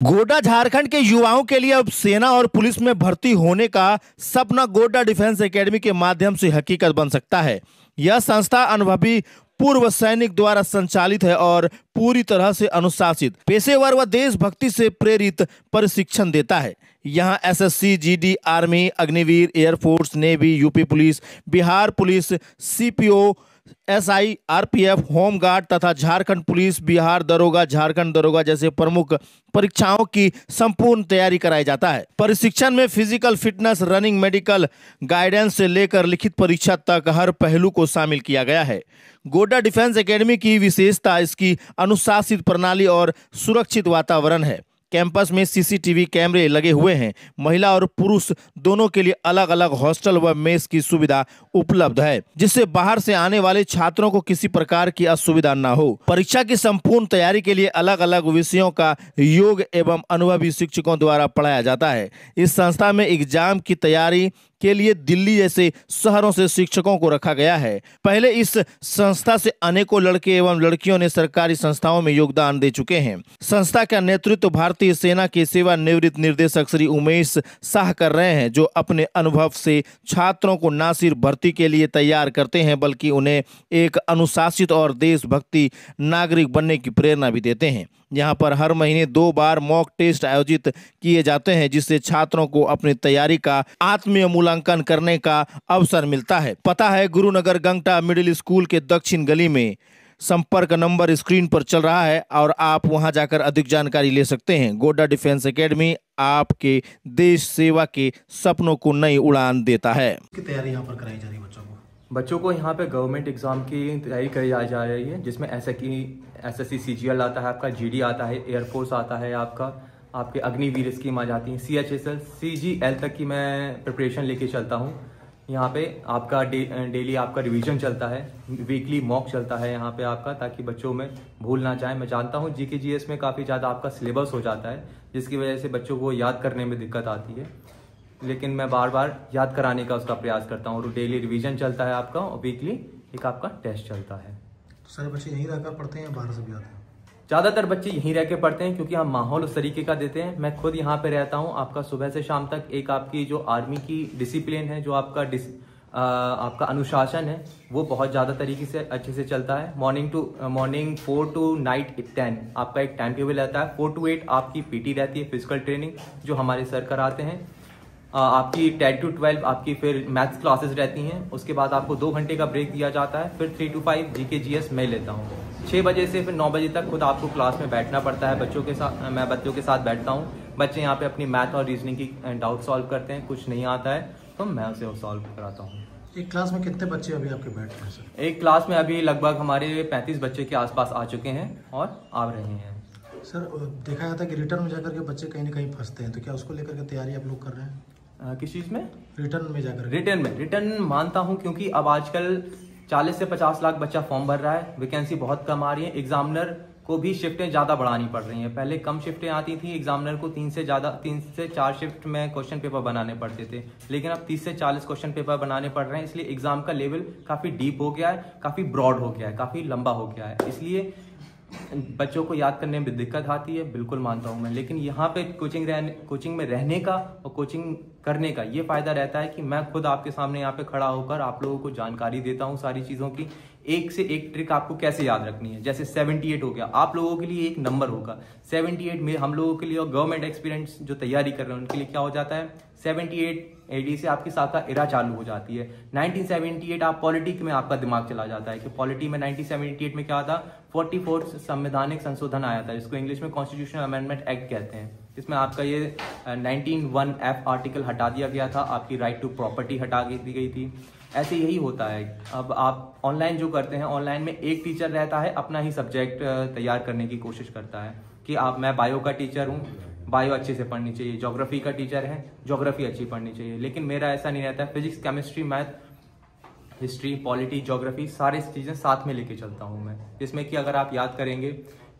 गोड्डा झारखंड के युवाओं के लिए अब सेना और पुलिस में भर्ती होने का सपना गोड्डा डिफेंस एकेडमी के माध्यम से हकीकत बन सकता है। यह संस्था अनुभवी पूर्व सैनिक द्वारा संचालित है और पूरी तरह से अनुशासित, पेशेवर व देशभक्ति से प्रेरित प्रशिक्षण देता है। यहाँ SSC, GD, army, Agniveer, air force, navy, UP police, Bihar police, CPO, SI, RPF, home guard तथा झारखंड पुलिस, बिहार दरोगा, झारखंड दरोगा जैसे प्रमुख परीक्षाओं की संपूर्ण तैयारी कराया जाता है। प्रशिक्षण में physical fitness, running, medical guidance से लेकर लिखित परीक्षा तक हर पहलू को शामिल किया गया है। गोड्डा डिफेंस एकेडमी की विशेषता इसकी अनुशासित प्रणाली और सुरक्षित वातावरण है। कैंपस में सीसीटीवी कैमरे लगे हुए हैं। महिला और पुरुष दोनों के लिए अलग अलग हॉस्टल व मेस की सुविधा उपलब्ध है, जिससे बाहर से आने वाले छात्रों को किसी प्रकार की असुविधा न हो। परीक्षा की संपूर्ण तैयारी के लिए अलग अलग विषयों का योग्य एवं अनुभवी शिक्षकों द्वारा पढ़ाया जाता है। इस संस्था में एग्जाम की तैयारी के लिए दिल्ली जैसे शहरों से शिक्षकों को रखा गया है। पहले इस संस्था से अनेकों लड़के एवं लड़कियों ने सरकारी संस्थाओं में योगदान दे चुके हैं। संस्था का नेतृत्व भारतीय सेना के सेवानिवृत्त निर्देशक श्री उमेश शाह कर रहे हैं, जो अपने अनुभव से छात्रों को न सिर्फ भर्ती के लिए तैयार करते हैं, बल्कि उन्हें एक अनुशासित और देशभक्ति नागरिक बनने की प्रेरणा भी देते हैं। यहाँ पर हर महीने 2 बार मॉक टेस्ट आयोजित किए जाते हैं, जिससे छात्रों को अपनी तैयारी का आत्मीय मूल्यांकन करने का अवसर मिलता है। पता है गुरुनगर गंगटा मिडिल स्कूल के दक्षिण गली में। संपर्क नंबर स्क्रीन पर चल रहा है और आप वहां जाकर अधिक जानकारी ले सकते हैं। गोड्डा डिफेंस एकेडमी आपके देश सेवा के सपनों को नई उड़ान देता है। की तैयारी यहाँ पर कराई जा रही है बच्चों को यहाँ पे गवर्नमेंट एग्जाम की तैयारी करी जा रही है, जिसमें एसएससी सीजीएल आता है, आपका जीडी आता है, एयरफोर्स आता है, आपके अग्निवीर स्कीम आ जाती है, सीएचएसएल, सीजीएल तक की मैं प्रिपरेशन लेके चलता हूँ। यहाँ पे आपका डेली आपका रिवीजन चलता है, वीकली मॉक चलता है यहाँ पे आपका, ताकि बच्चों में भूल ना जाए। मैं जानता हूँ जीके जीएस में काफ़ी ज़्यादा आपका सिलेबस हो जाता है, जिसकी वजह से बच्चों को याद करने में दिक्कत आती है, लेकिन मैं बार बार याद कराने का उसका प्रयास करता हूँ। और डेली रिवीजन चलता है आपका और वीकली एक आपका टेस्ट चलता है। तो सारे बच्चे यहीं रहकर पढ़ते हैं या बाहर से भी आते हैं? ज़्यादातर बच्चे यहीं रह के पढ़ते हैं, क्योंकि हम माहौल उस तरीके का देते हैं। मैं खुद यहाँ पे रहता हूँ आपका सुबह से शाम तक। एक आपकी जो आर्मी की डिसिप्लिन है, जो आपका अनुशासन है, वो बहुत ज़्यादा तरीके से अच्छे से चलता है। मॉर्निंग 4 to नाइट 10 आपका एक टाइम टेबल रहता है। 4 to 8 आपकी पीटी रहती है, फिजिकल ट्रेनिंग, जो हमारे सर कराते हैं। आपकी 10 to 12 आपकी फिर मैथ्स क्लासेस रहती हैं। उसके बाद आपको 2 घंटे का ब्रेक दिया जाता है। फिर 3 to 5 जीके जीएस मैं लेता हूँ। 6 बजे से फिर 9 बजे तक खुद आपको क्लास में बैठना पड़ता है बच्चों के साथ। मैं बच्चों के साथ बैठता हूँ। बच्चे यहाँ पे अपनी मैथ और रीजनिंग की डाउट सॉल्व करते हैं। कुछ नहीं आता है तो मैं उसे सॉल्व कराता हूँ। एक क्लास में कितने बच्चे अभी आपके बैठ रहे हैं सर? एक क्लास में अभी लगभग हमारे 35 बच्चे के आसपास आ चुके हैं और आ रहे हैं। सर, देखा जाता है कि रिटर्न में जाकर के बच्चे कहीं ना कहीं फंसते हैं, तो क्या उसको लेकर के तैयारी आप लोग कर रहे हैं? किस चीज़ में? रिटर्न में जाकर? रिटर्न मानता हूं, क्योंकि अब आजकल 40 से 50 लाख बच्चा फॉर्म भर रहा है। वैकेंसी बहुत कम आ रही है। एग्जामिनर को भी शिफ्टें ज़्यादा बढ़ानी पड़ रही हैं। पहले कम शिफ्टें आती थी, एग्जामिनर को 3 से 4 शिफ्ट में क्वेश्चन पेपर बनाने पड़ते थे, लेकिन अब 30 से 40 क्वेश्चन पेपर बनाने पड़ रहे हैं। इसलिए एग्जाम का लेवल काफ़ी डीप हो गया है, काफ़ी ब्रॉड हो गया है, काफ़ी लंबा हो गया है। इसलिए बच्चों को याद करने में दिक्कत आती है, बिल्कुल मानता हूं मैं। लेकिन यहाँ पे कोचिंग में रहने का और कोचिंग करने का ये फायदा रहता है कि मैं खुद आपके सामने यहाँ पे खड़ा होकर आप लोगों को जानकारी देता हूँ सारी चीज़ों की। एक से एक ट्रिक आपको कैसे याद रखनी है। जैसे 78 हो गया, आप लोगों के लिए एक नंबर होगा 78 में। हम लोगों के लिए और गवर्नमेंट एक्सपीरियंस जो तैयारी कर रहे हैं उनके लिए क्या हो जाता है, 78 AD से आपकी शाखा इरा चालू हो जाती है। 1978 आप पॉलिटी में आपका दिमाग चला जाता है कि पॉलिटी में 1978 में क्या था, 44 संवैधानिक संशोधन आया था, जिसको इंग्लिश में कॉन्स्टिट्यूशनल अमेंडमेंट एक्ट कहते हैं। इसमें आपका ये 19(1)(f) आर्टिकल हटा दिया गया था। आपकी राइट टू प्रॉपर्टी हटा दी गई थी। ऐसे यही होता है। अब आप ऑनलाइन जो करते हैं, ऑनलाइन में एक टीचर रहता है, अपना ही सब्जेक्ट तैयार करने की कोशिश करता है कि मैं बायो का टीचर हूँ, बायो अच्छे से पढ़नी चाहिए। ज्योग्राफी का टीचर है, ज्योग्राफी अच्छी पढ़नी चाहिए। लेकिन मेरा ऐसा नहीं रहता है। Physics, chemistry, math, history, polity, geography सारी चीज़ें साथ में लेके चलता हूँ मैं। जिसमें कि अगर आप याद करेंगे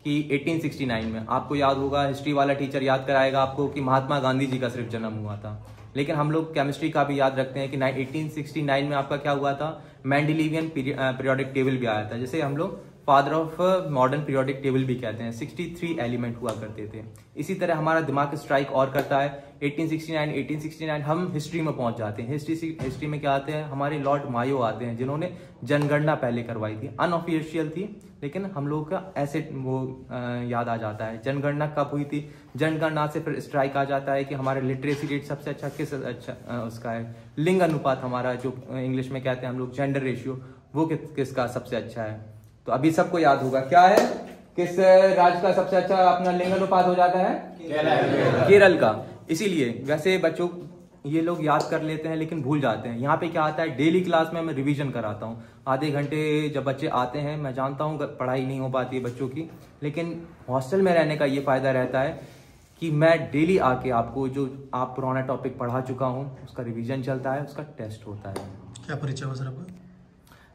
कि 1869 में आपको याद होगा, हिस्ट्री वाला टीचर याद कराएगा आपको कि महात्मा गांधी जी का सिर्फ जन्म हुआ था। लेकिन हम लोग केमिस्ट्री का भी याद रखते हैं कि 1869 में आपका क्या हुआ था, मेंडेलिवियन पीरियोडिक टेबल भी आया था। जैसे हम लोग father of modern periodic table भी कहते हैं। 63 एलिमेंट हुआ करते थे। इसी तरह हमारा दिमाग स्ट्राइक और करता है। 1869 हम हिस्ट्री में पहुंच जाते हैं। हिस्ट्री में क्या आते हैं, हमारे लॉर्ड मायो आते हैं, जिन्होंने जनगणना पहले करवाई थी। अनऑफिशियल थी, लेकिन हम लोगों का ऐसे वो याद आ जाता है। जनगणना कब हुई थी, जनगणना से फिर स्ट्राइक आ जाता है कि हमारे लिटरेसी रेट सबसे अच्छा किस उसका है। लिंग अनुपात हमारा, जो इंग्लिश में कहते हैं हम लोग जेंडर रेशियो, वो किसका सबसे अच्छा है। तो अभी सबको याद होगा क्या है, किस राज्य का सबसे अच्छा अपना लिंग अनुपात हो जाता है, केरल का। इसीलिए वैसे बच्चों ये लोग याद कर लेते हैं लेकिन भूल जाते हैं। यहाँ पे क्या आता है, डेली क्लास में मैं रिवीजन कराता हूँ। आधे घंटे जब बच्चे आते हैं, मैं जानता हूँ पढ़ाई नहीं हो पाती है बच्चों की, लेकिन हॉस्टल में रहने का ये फायदा रहता है कि मैं डेली आके आपको जो आप पुराना टॉपिक पढ़ा चुका हूँ उसका रिवीजन चलता है, उसका टेस्ट होता है। क्या परिचय हुआ सर आपका?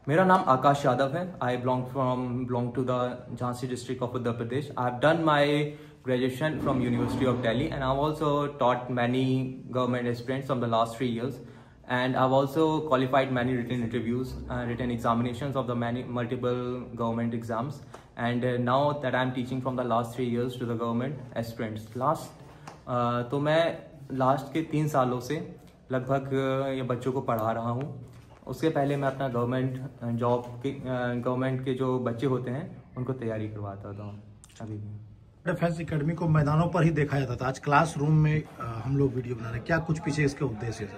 मेरा नाम आकाश यादव है। I belong to the Jhansi district of Uttar Pradesh. I have done my graduation from University of Delhi, and I've also taught many government aspirants from the last 3 years, and I've also qualified many written interviews, written examinations of the multiple government exams, and now that I'm teaching from the last 3 years to the government aspirants. तो मैं last के 3 सालों से लगभग ये बच्चों को पढ़ा रहा हूँ। उसके पहले मैं अपना गवर्नमेंट के जो बच्चे होते हैं उनको तैयारी करवाता था। अभी डिफेंस एकेडमी को मैदानों पर ही देखा जाता था, आज क्लासरूम में हम लोग वीडियो बना रहे हैं। क्या कुछ पीछे इसके उद्देश्य है सर?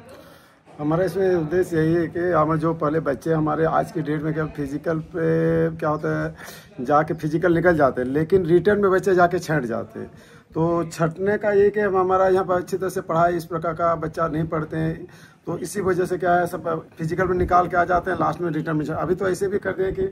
हमारा इसमें उद्देश्य यही है कि हम जो पहले बच्चे हमारे आज की डेट में क्या फिजिकल पे क्या होता है, जाके फिजिकल निकल जाते हैं, लेकिन रिटर्न में बच्चे जाके छँट जाते हैं। तो छँटने का ये कि हमारा यहाँ पर अच्छी तरह से पढ़ाई इस प्रकार का बच्चा नहीं पढ़ते हैं, तो इसी वजह से क्या है, सब फिजिकल में निकाल के आ जाते हैं, लास्ट में रिटर्न में। अभी तो ऐसे भी करते हैं कि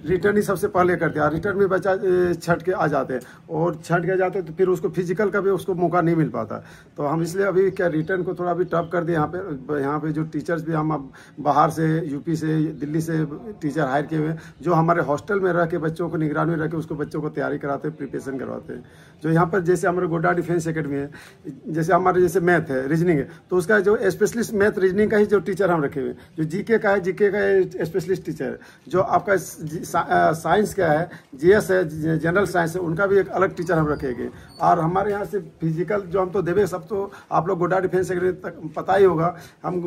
रिटर्न ही सबसे पहले करते हैं, रिटर्न में बच्चा छट के आ जाते हैं, और छट के जाते हैं तो फिर उसको फिजिकल का भी उसको मौका नहीं मिल पाता। तो हम इसलिए अभी क्या रिटर्न को थोड़ा भी टफ कर दिए। यहाँ पे जो टीचर्स भी हम अब बाहर से, यूपी से, दिल्ली से टीचर हायर किए हुए, जो हमारे हॉस्टल में रह के बच्चों को निगरानी में रह के उसको बच्चों को तैयारी कराते हैं, प्रिपरेशन करवाते हैं। जो यहाँ पर जैसे हमारे गोड्डा डिफेंस एकेडमी है, जैसे हमारे जैसे मैथ है, रीजनिंग है, तो उसका जो स्पेशलिस्ट मैथ रीजनिंग का ही जो टीचर हम रखे हुए, जो जीके का स्पेशलिस्ट टीचर है, जो आपका साइंस का है, जीएस है, जनरल साइंस है, उनका भी एक अलग टीचर हम रखेंगे। और हमारे यहाँ से फिजिकल जो हम तो देवे, सब तो आप लोग गोड्डा डिफेंस एकेडमी तक पता ही होगा, हम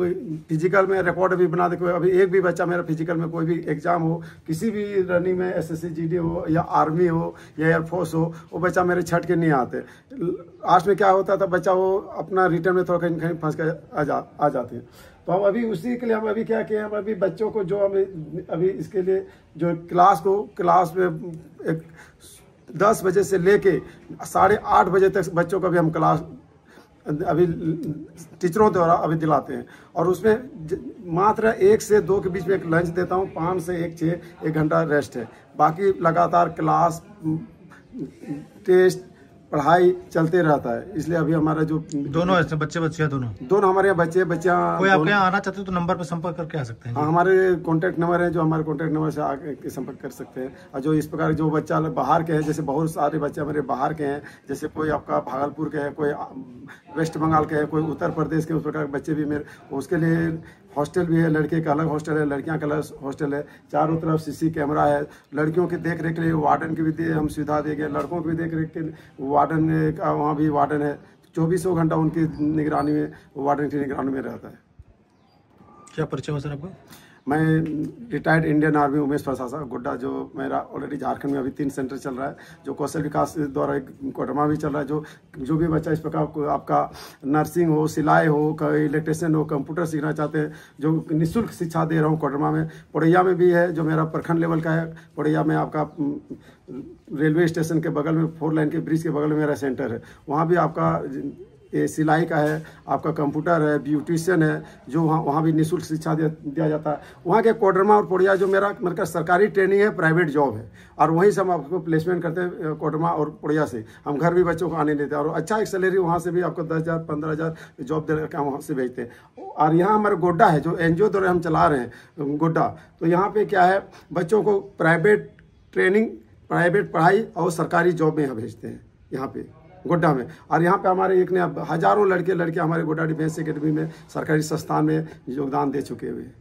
फिजिकल में रिकॉर्ड भी बना दे। अभी एक भी बच्चा मेरा फिजिकल में कोई भी एग्जाम हो, किसी भी रनिंग में, SSC GD हो या आर्मी हो या एयरफोर्स हो, वो बच्चा मेरे छट के नहीं आते। लास्ट में क्या होता था, बच्चा वो अपना रिटर्न में थोड़ा कहीं कहीं फंस कर आ जाते हैं। तो हम अभी उसी के लिए हम अभी क्या किए, हम अभी बच्चों को जो हम अभी इसके लिए जो क्लास में एक 10 बजे से लेके 8:30 बजे तक बच्चों को अभी हम क्लास अभी टीचरों द्वारा अभी दिलाते हैं। और उसमें मात्र 1 से 2 के बीच में एक लंच देता हूँ, 5 से 1 घंटा रेस्ट है। बाकी लगातार क्लास, टेस्ट, पढ़ाई चलते रहता है। इसलिए अभी हमारा जो दोनों ऐसे बच्चे दोनों हमारे यहाँ बच्चियाँ कोई आपके यहाँ आना चाहते हो तो नंबर पर संपर्क करके आ सकते हैं। हाँ, हमारे कॉन्टैक्ट नंबर है, जो हमारे कॉन्टैक्ट नंबर से आके संपर्क कर सकते हैं। और जो इस प्रकार जो बच्चा बाहर के हैं, जैसे बहुत सारे बच्चे हमारे बाहर के हैं, जैसे कोई आपका भागलपुर के हैं, कोई वेस्ट बंगाल के हैं, कोई उत्तर प्रदेश के, उस प्रकार के बच्चे भी मेरे, उसके लिए हॉस्टल भी है, लड़के का अलग हॉस्टल है, लड़कियां का अलग हॉस्टल है। चारों तरफ CC कैमरा है। लड़कियों की देख रेख के लिए वार्डन की भी हम सुविधा देंगे, लड़कों की भी देख रेख के वार्डन का वहाँ भी वार्डन है। 24 घंटा उनकी निगरानी में, वार्डन की निगरानी में रहता है। क्या परिचय हुआ सर आपका? मैं retired Indian army Umesh Prasad Godda, जो मेरा ऑलरेडी झारखंड में अभी 3 सेंटर चल रहा है, जो कौशल विकास द्वारा एक कोडरमा भी चल रहा है। जो भी बच्चा इस प्रकार आपका नर्सिंग हो, सिलाई हो, इलेक्ट्रिशियन हो, कंप्यूटर सीखना चाहते हैं, जो निःशुल्क शिक्षा दे रहा हूँ कोडरमा में। पोड़ैया में भी है, जो मेरा प्रखंड लेवल का है। पोड़ैया में आपका रेलवे स्टेशन के बगल में, 4 लाइन के ब्रिज के बगल में मेरा सेंटर है। वहाँ भी आपका ये सिलाई का है, आपका कंप्यूटर है, ब्यूटिशियन है, जो वहाँ भी निःशुल्क शिक्षा दिया जाता है। वहाँ के कोडरमा और पोड़िया जो मेरा सरकारी ट्रेनिंग है, प्राइवेट जॉब है, और वहीं से हम आपको प्लेसमेंट करते हैं। कोडरमा और पोड़िया से हम घर भी बच्चों को आने देते हैं, और अच्छा एक सैलरी वहाँ से भी आपको 10,000 15,000 जॉब दे के हम वहाँ से भेजते हैं। और यहाँ हमारे गोड्डा है, जो NGO द्वारा हम चला रहे हैं गोड्डा, तो यहाँ पे क्या है, बच्चों को प्राइवेट ट्रेनिंग, प्राइवेट पढ़ाई और सरकारी जॉब में यहाँ भेजते हैं, यहाँ पे गोड्डा में। और यहाँ पे हमारे एक ने हजारों लड़के हमारे गोड्डा डिफेंस एकेडमी में, सरकारी संस्थान में योगदान दे चुके हुए हैं।